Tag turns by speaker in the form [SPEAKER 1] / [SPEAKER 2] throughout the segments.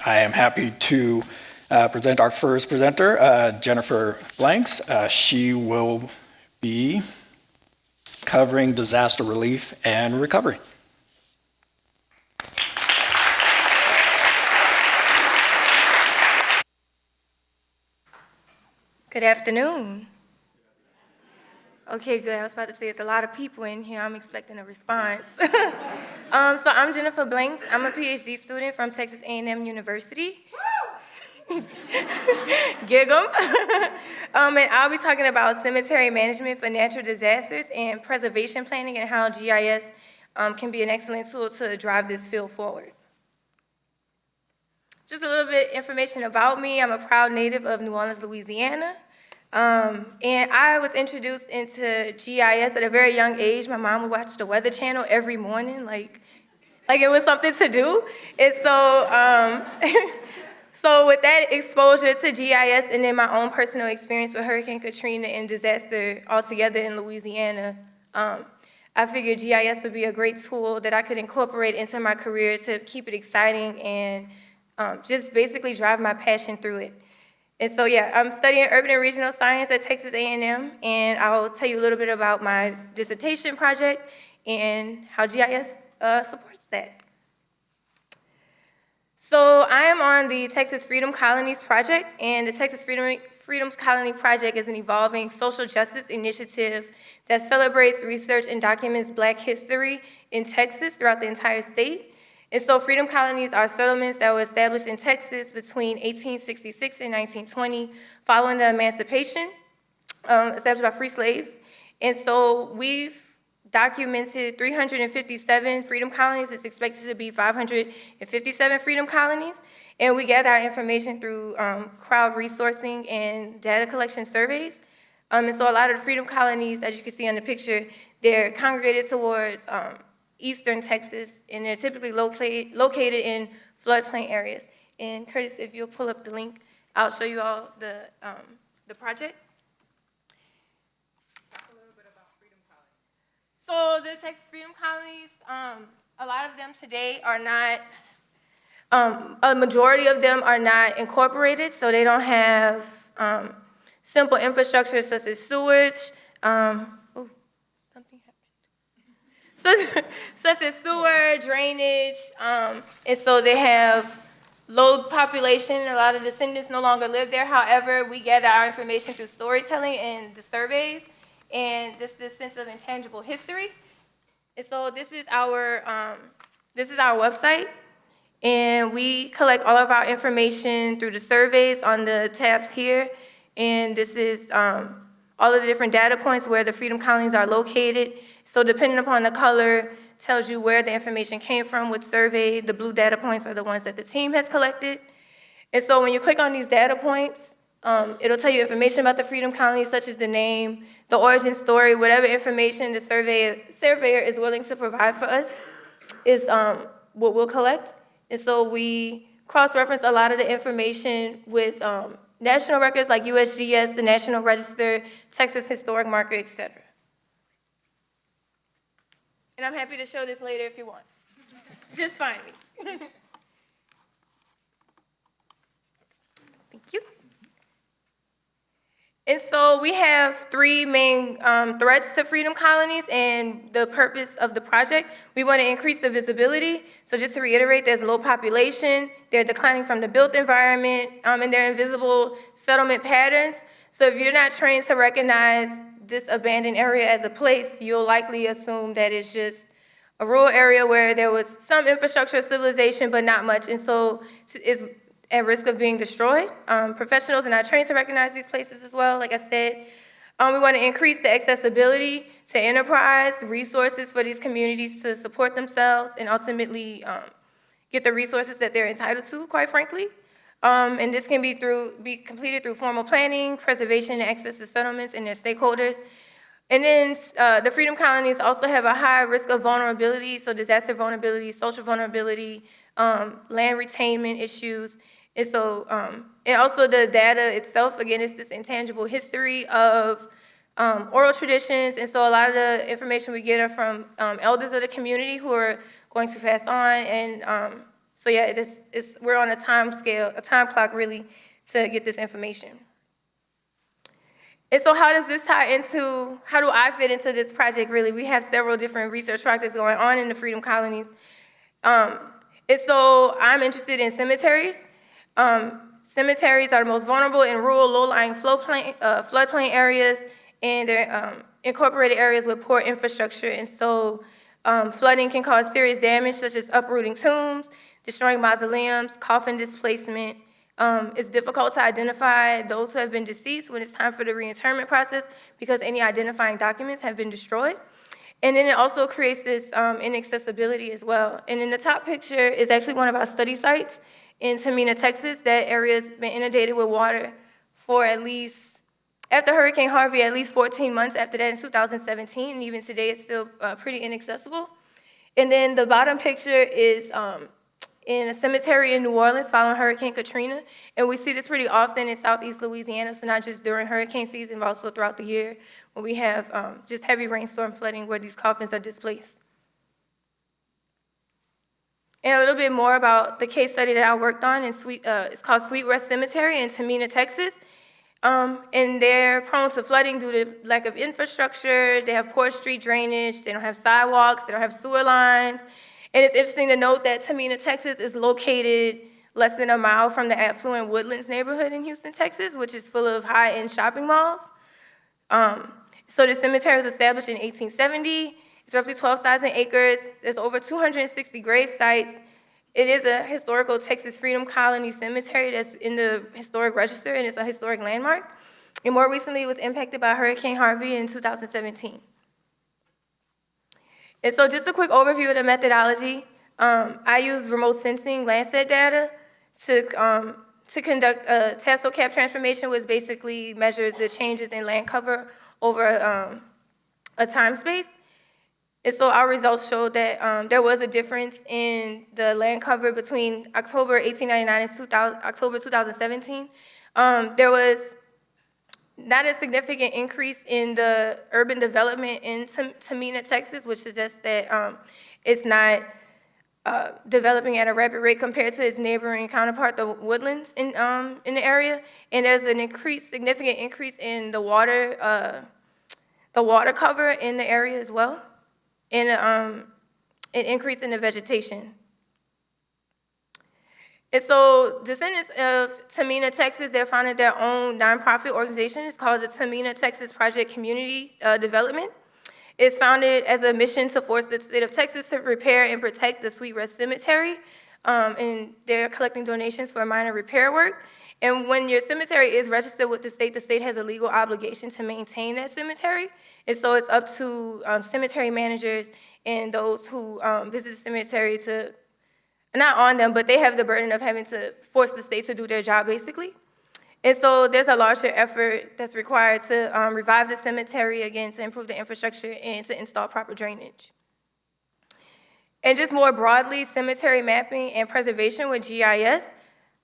[SPEAKER 1] I am happy to present our first presenter, Jennifer Blanks. She will be covering disaster relief and recovery.
[SPEAKER 2] Good afternoon. Okay, good. I was about to say it's a lot of people in here. I'm expecting a response. So I'm Jennifer Blanks. I'm a PhD student from Texas A&M University. Gig 'em. And I'll be talking about cemetery management for natural disasters and preservation planning and how GIS can be an excellent tool to drive this field forward. Just a little bit information about me. I'm a proud native of New Orleans, Louisiana. And I was introduced into GIS at a very young age. My mom would watch the Weather Channel every morning, like it was something to do. And so, so with that exposure to GIS and then my own personal experience with Hurricane Katrina and disaster altogether in Louisiana, I figured GIS would be a great tool that I could incorporate into my career to keep it exciting and just basically drive my passion through it. And so, yeah, I'm studying urban and regional science at Texas A&M, and I'll tell you a little bit about my dissertation project and how GIS supports that. So I am on the Texas Freedom Colonies project, and the Texas Freedom's Colony Project is an evolving social justice initiative that celebrates, research, and documents Black history in Texas throughout the entire state. And so freedom colonies are settlements that were established in Texas between 1866 and 1920 following the emancipation established by free slaves. And so we've documented 357 freedom colonies. It's expected to be 557 freedom colonies. And we gather our information through crowd resourcing and data collection surveys. And so a lot of the freedom colonies, as you can see on the picture, they're congregated towards eastern Texas, and they're typically located in floodplain areas. And Curtis, if you'll pull up the link, I'll show you all the project. Talk a little bit about freedom colonies. So the Texas Freedom Colonies, a lot of them today are not, a majority of them are not incorporated, so they don't have simple infrastructure such as sewage, such as sewer, drainage, and so they have low population. A lot of descendants no longer live there. However, we gather our information through storytelling and the surveys, and this sense of intangible history. And so this is our website, and we collect all of our information through the surveys on the tabs here, and this is all of the different data points where the freedom colonies are located. So depending upon the color, tells you where the information came from with survey. The blue data points are the ones that the team has collected. And so when you click on these data points, it'll tell you information about the freedom colonies, such as the name, the origin story, whatever information the surveyor is willing to provide for us is what we'll collect. And so we cross-reference a lot of the information with national records like USGS, the National Register, Texas Historic Marker, etc. And I'm happy to show this later if you want. Just find me. Thank you. And so we have three main threats to freedom colonies and the purpose of the project. We want to increase the visibility. So just to reiterate, there's low population, they're declining from the built environment, and they're invisible settlement patterns. So if you're not trained to recognize this abandoned area as a place, you'll likely assume that it's just a rural area where there was some infrastructure, civilization, but not much, and so it's at risk of being destroyed. Professionals are not trained to recognize these places as well, like I said. We want to increase the accessibility to enterprise, resources for these communities to support themselves and ultimately get the resources that they're entitled to, quite frankly. And this can be completed through formal planning, preservation, and access to settlements and their stakeholders. And then the freedom colonies also have a high risk of vulnerability, so disaster vulnerability, social vulnerability, land retainment issues. And so, and also the data itself, again, it's this intangible history of oral traditions. And so a lot of the information we get are from elders of the community who are going to pass on, and So yeah, we're on a time scale, a time clock really, to get this information. And so how does this tie into, how do I fit into this project really? We have several different research projects going on in the Freedom Colonies. And so I'm interested in cemeteries. Cemeteries are the most vulnerable in rural, low-lying floodplain areas, and they're incorporated areas with poor infrastructure. And so flooding can cause serious damage, such as uprooting tombs, destroying mausoleums, coffin displacement. It's difficult to identify those who have been deceased when it's time for the reinterment process because any identifying documents have been destroyed. And then it also creates this inaccessibility as well. And in the top picture is actually one of our study sites in Tamina, Texas. That area has been inundated with water for at least, after Hurricane Harvey, at least 14 months after that in 2017, and even today it's still pretty inaccessible. And then the bottom picture is in a cemetery in New Orleans following Hurricane Katrina. And we see this pretty often in Southeast Louisiana, so not just during hurricane season, but also throughout the year when we have just heavy rainstorm flooding where these coffins are displaced. And a little bit more about the case study that I worked on, it's called Sweet Rest Cemetery in Tamina, Texas. And they're prone to flooding due to lack of infrastructure. They have poor street drainage, they don't have sidewalks, they don't have sewer lines. And it's interesting to note that Tamina, Texas is located less than a mile from the affluent Woodlands neighborhood in Houston, Texas, which is full of high-end shopping malls. So the cemetery was established in 1870. It's roughly 12,000 acres. There's over 260 grave sites. It is a historical Texas Freedom Colony cemetery that's in the historic register, and it's a historic landmark. And more recently, it was impacted by Hurricane Harvey in 2017. And so just a quick overview of the methodology. I use remote sensing Landsat data to conduct a tassel-cap transformation, which basically measures the changes in land cover over a time space. And so our results showed that there was a difference in the land cover between October 1899 and October 2017. There was not a significant increase in the urban development in Tamina, Texas, which suggests that it's not developing at a rapid rate compared to its neighboring counterpart, the Woodlands in the area. And there's an significant increase in the water cover in the area as well, and an increase in the vegetation. And so descendants of Tamina, Texas, they founded their own nonprofit organization. It's called the Tamina, Texas Project Community Development. It's founded as a mission to force the state of Texas to repair and protect the Sweet Rest Cemetery, and they're collecting donations for minor repair work. And when your cemetery is registered with the state has a legal obligation to maintain that cemetery. And so it's up to cemetery managers and those who visit the cemetery to, not on them, but they have the burden of having to force the state to do their job, basically. And so there's a larger effort that's required to revive the cemetery again, to improve the infrastructure and to install proper drainage. And just more broadly, cemetery mapping and preservation with GIS.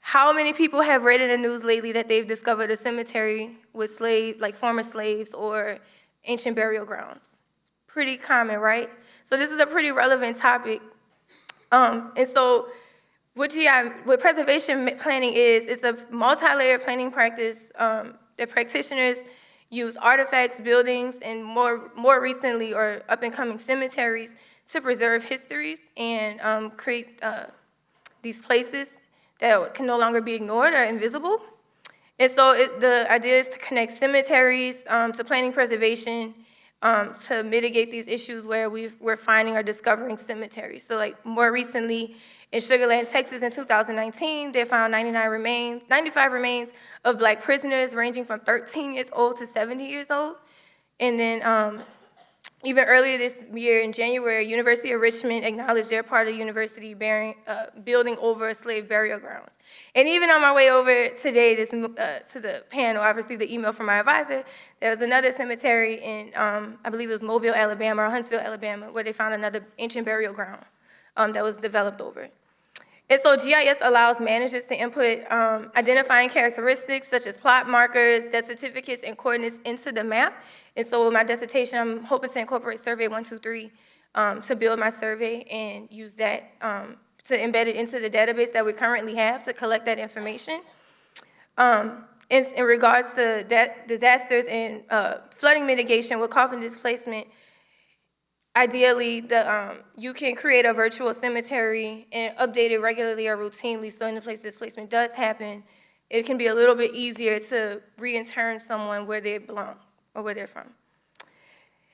[SPEAKER 2] How many people have read in the news lately that they've discovered a cemetery with former slaves or ancient burial grounds? It's pretty common, right? So this is a pretty relevant topic. And so what preservation planning is a multi-layered planning practice that practitioners use artifacts, buildings, and more recently, or up-and-coming cemeteries to preserve histories and create these places that can no longer be ignored or invisible. And so the idea is to connect cemeteries to planning preservation to mitigate these issues where we're finding or discovering cemeteries. So like more recently in Sugar Land, Texas in 2019, they found 95 remains of Black prisoners ranging from 13 years old to 70 years old. And then even earlier this year in January, University of Richmond acknowledged their part of the university building over slave burial grounds. And even on my way over today to the panel, I received the email from my advisor. There was another cemetery in, I believe it was Mobile, Alabama, or Huntsville, Alabama, where they found another ancient burial ground that was developed over it. And so GIS allows managers to input identifying characteristics such as plot markers, death certificates, and coordinates into the map. And so with my dissertation, I'm hoping to incorporate Survey 123 to build my survey and use that to embed it into the database that we currently have to collect that information. In regards to disasters and flooding mitigation with coffin displacement, ideally, you can create a virtual cemetery and update it regularly or routinely, so in the place displacement does happen, it can be a little bit easier to reintern someone where they belong or where they're from.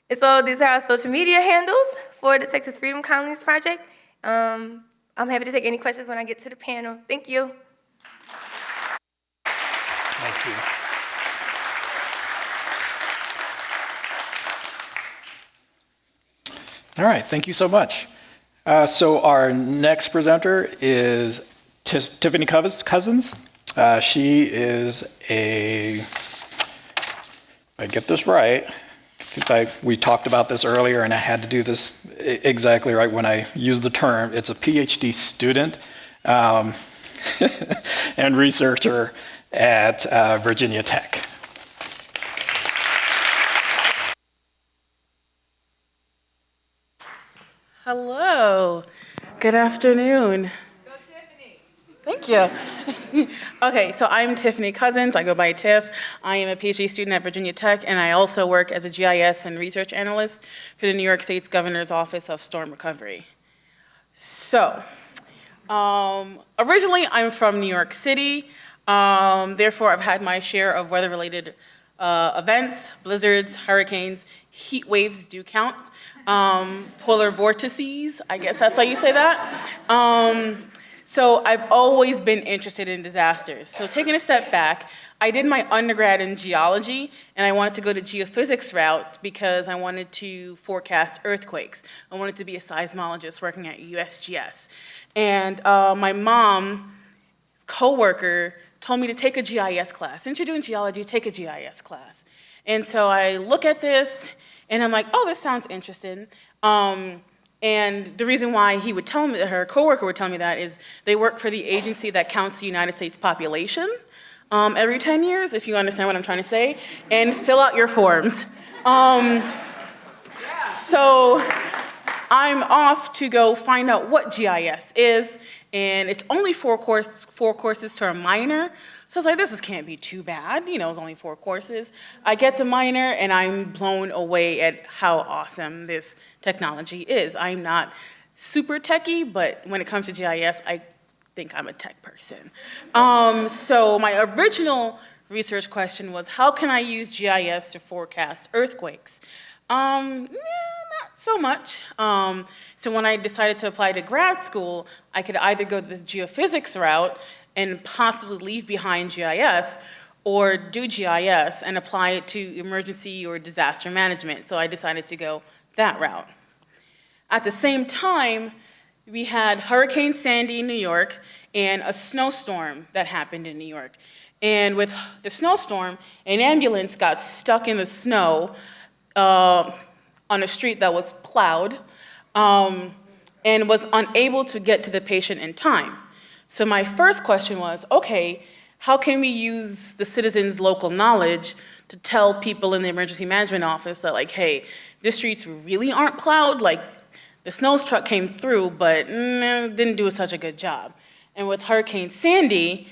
[SPEAKER 2] And so these are our social media handles for the Texas Freedom Colonies Project. I'm happy to take any questions when I get to the panel. Thank you.
[SPEAKER 1] Thank you. All right, thank you so much. So our next presenter is Tiffany Cousins. She is if I get this right, because we talked about this earlier and I had to do this exactly right when I used the term. It's a PhD student and researcher at Virginia Tech.
[SPEAKER 3] Hello, good afternoon.
[SPEAKER 4] Go Tiffany.
[SPEAKER 3] Thank you. Okay, so I'm Tiffany Cousins, I go by Tiff. I am a PhD student at Virginia Tech, and I also work as a GIS and research analyst for the New York State's Governor's Office of Storm Recovery. So, originally I'm from New York City, therefore I've had my share of weather-related events, blizzards, hurricanes, heat waves do count. Polar vortices, I guess that's how you say that. So I've always been interested in disasters. So taking a step back, I did my undergrad in geology, and I wanted to go the geophysics route because I wanted to forecast earthquakes. I wanted to be a seismologist working at USGS. And my mom's coworker told me to take a GIS class. Since you're doing geology, take a GIS class. And so I look at this, and I'm like, oh, this sounds interesting. And the reason why he would tell me, her coworker would tell me that is they work for the agency that counts the United States population every 10 years, if you understand what I'm trying to say, and fill out your forms. So I'm off to go find out what GIS is, and it's only four courses to a minor. So I was like, this can't be too bad. You know, it's only 4 courses. I get the minor, and I'm blown away at how awesome this technology is. I'm not super techie, but when it comes to GIS, I think I'm a tech person. So my original research question was, how can I use GIS to forecast earthquakes? Not so much. So when I decided to apply to grad school, I could either go the geophysics route and possibly leave behind GIS, or do GIS and apply it to emergency or disaster management. So I decided to go that route. At the same time, we had Hurricane Sandy in New York and a snowstorm that happened in New York. And with the snowstorm, an ambulance got stuck in the snow on a street that was plowed and was unable to get to the patient in time. So my first question was, okay, how can we use the citizens' local knowledge to tell people in the emergency management office that, like, hey, the streets really aren't plowed, like the snow truck came through, but didn't do such a good job. And with Hurricane Sandy,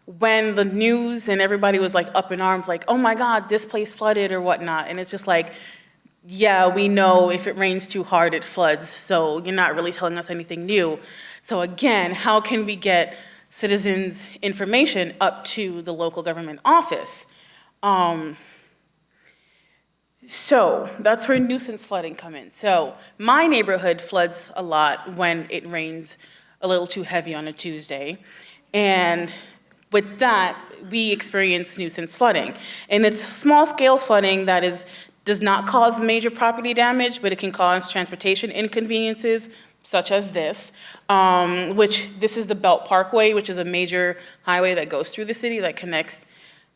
[SPEAKER 3] when the news and everybody was like up in arms, like, oh my God, this place flooded or whatnot, and it's just like, yeah, we know if it rains too hard, it floods, so you're not really telling us anything new. So again, how can we get citizens' information up to the local government office? So that's where nuisance flooding come in. So my neighborhood floods a lot when it rains a little too heavy on a Tuesday. And with that, we experience nuisance flooding. And it's small-scale flooding that does not cause major property damage, but it can cause transportation inconveniences, such as this, which this is the Belt Parkway, which is a major highway that goes through the city that connects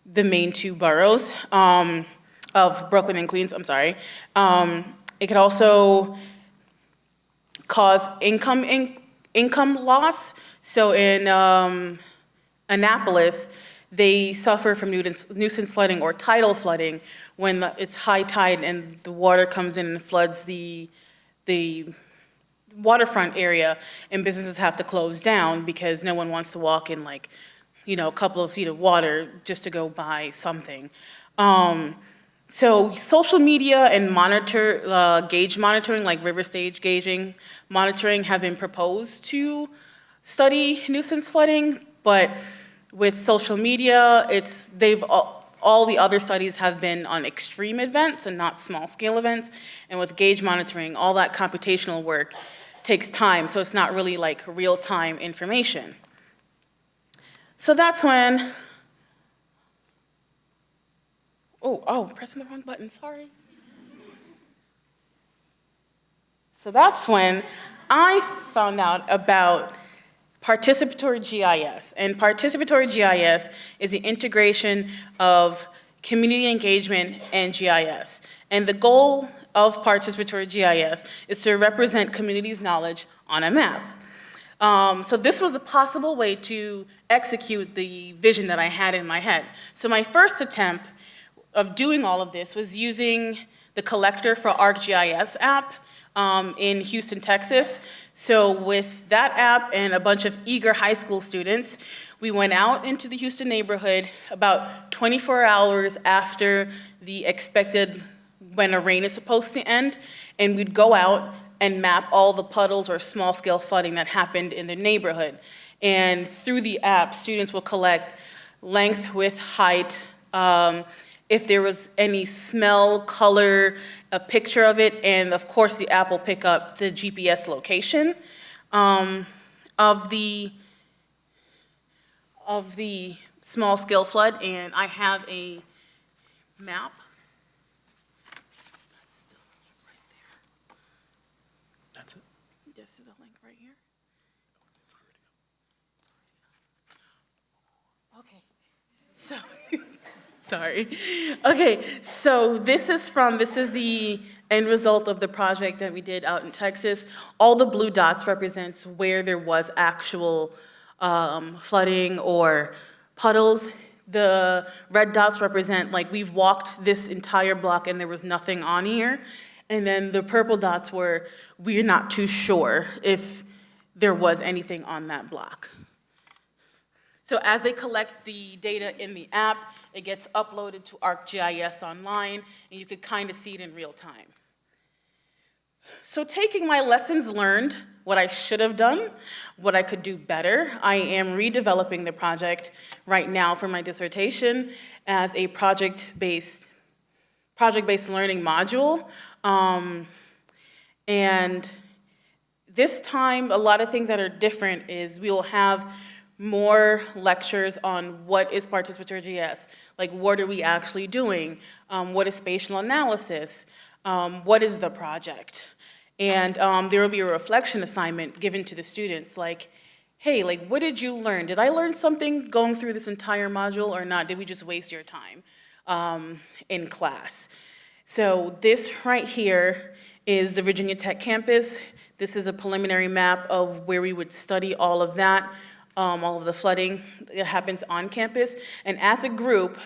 [SPEAKER 3] the main 2 boroughs of Brooklyn and Queens, I'm sorry. It could also cause income loss. So in Annapolis, they suffer from nuisance flooding or tidal flooding when it's high tide and the water comes in and floods the waterfront area, and businesses have to close down because no one wants to walk in like, a couple of feet of water just to go buy something. So social media and gauge monitoring, like river stage gauging monitoring, have been proposed to study nuisance flooding, but with social media, all the other studies have been on extreme events and not small scale events. And with gauge monitoring, all that computational work takes time, so it's not really like real time information. So that's when, pressing the wrong button, sorry. So that's when I found out about Participatory GIS. And Participatory GIS is the integration of community engagement and GIS. And the goal of Participatory GIS is to represent communities' knowledge on a map. So this was a possible way to execute the vision that I had in my head. So my first attempt of doing all of this was using the collector for ArcGIS app in Houston, Texas. So with that app and a bunch of eager high school students, we went out into the Houston neighborhood about 24 hours after the expected when a rain is supposed to end, and we'd go out and map all the puddles or small-scale flooding that happened in the neighborhood. And through the app, students will collect length, width, height, if there was any smell, color, a picture of it, and of course the app will pick up the GPS location of the small-scale flood, and I have a map. That's the link right there.
[SPEAKER 1] That's it.
[SPEAKER 3] This is a link right here. Okay, so, sorry. Okay, so this is the end result of the project that we did out in Texas. All the blue dots represents where there was actual flooding or puddles. The red dots represent, like, we've walked this entire block and there was nothing on here. And then the purple dots were, we're not too sure if there was anything on that block. So as they collect the data in the app, it gets uploaded to ArcGIS online, and you could kind of see it in real time. So taking my lessons learned, what I should have done, what I could do better, I am redeveloping the project right now for my dissertation as a project-based learning module. And this time, a lot of things that are different is we will have more lectures on what is participatory GIS, like what are we actually doing, what is spatial analysis, what is the project. And there will be a reflection assignment given to the students, like, hey, like, what did you learn? Did I learn something going through this entire module or not? Did we just waste your time in class? So this right here is the Virginia Tech campus. This is a preliminary map of where we would study all of that, all of the flooding that happens on campus. And as a group,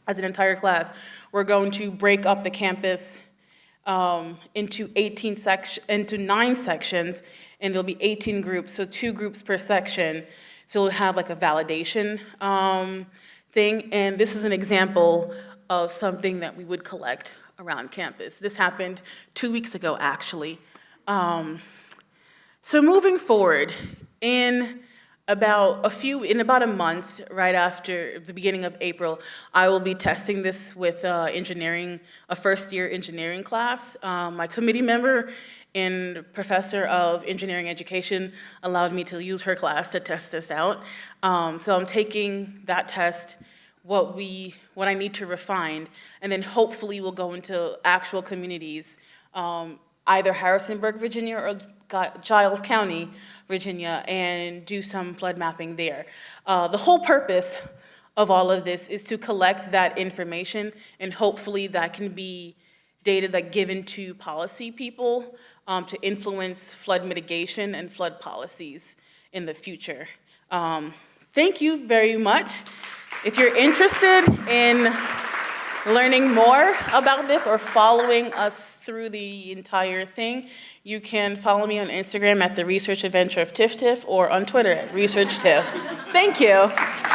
[SPEAKER 3] as an entire class, we're going to break up the campus into 9 sections, and there'll be 18 groups, so 2 groups per section. So we'll have like a validation thing, and this is an example of something that we would collect around campus. This happened 2 weeks ago, actually. So moving forward, in about a month, right after the beginning of April, I will be testing this with a first-year engineering class. My committee member and professor of engineering education allowed me to use her class to test this out. So I'm taking that test, what I need to refine, and then hopefully we'll go into actual communities, either Harrisonburg, Virginia, or Giles County, Virginia, and do some flood mapping there. The whole purpose of all of this is to collect that information, and hopefully that can be data that given to policy people to influence flood mitigation and flood policies in the future. Thank you very much. If you're interested in learning more about this or following us through the entire thing, you can follow me on Instagram at The Research Adventure of Tiff Tiff or on Twitter at ResearchTiff. Thank you.